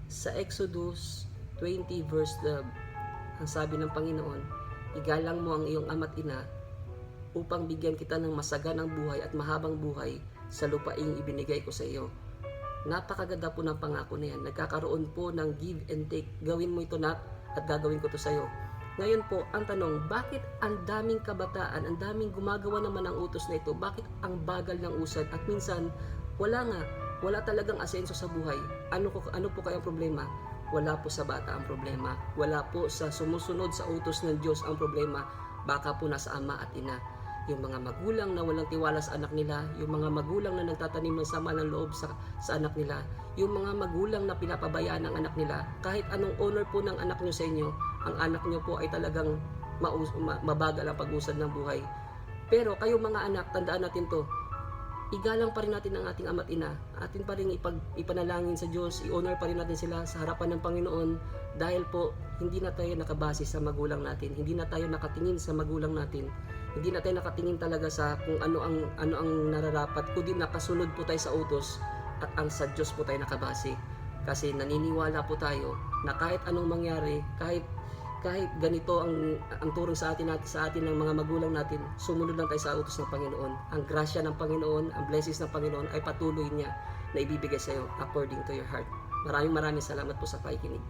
Sa Exodus 20 verse 12, ang sabi ng Panginoon, igalang mo ang iyong ama't ina upang bigyan kita ng masaganang buhay at mahabang buhay sa lupaing ibinigay ko sa iyo. Napakaganda po ng pangako na yan. Nagkakaroon po ng give and take. Gawin mo ito, nak, at gagawin ko to sa iyo. Ngayon po, ang tanong, bakit ang daming kabataan, ang daming gumagawa naman ng utos na ito? Bakit ang bagal ng usad? At minsan, wala talagang asenso sa buhay. Ano po kaya ang problema? Wala po sa bata ang problema. Wala po sa sumusunod sa utos ng Diyos ang problema. Baka po nasa ama at ina. Yung mga magulang na walang tiwala sa anak nila, yung mga magulang na nagtatanim ng sama ng loob sa anak nila, yung mga magulang na pinapabayaan ng anak nila, kahit anong honor po ng anak nyo sa inyo, ang anak nyo po ay talagang mabagal ang pag-usad ng buhay. Pero kayo mga anak, tandaan natin to, igalang pa rin natin ang ating ama't ina, atin pa rin ipanalangin sa Diyos, i-honor pa rin natin sila sa harapan ng Panginoon, dahil po hindi na tayo nakabase sa magulang natin, hindi na tayo nakatingin sa magulang natin, hindi na tayo nakatingin talaga sa kung ano ang nararapat, kundi nakasunod po tayo sa utos at ang sa Diyos po tayo nakabase. Kasi naniniwala po tayo na kahit anong mangyari, kahit ganito ang turo sa atin ng mga magulang natin, sumunod lang tayo sa utos ng Panginoon. Ang grasya ng Panginoon, ang blessings ng Panginoon ay patuloy niya na ibibigay sa iyo according to your heart. Maraming salamat po sa pakikinig.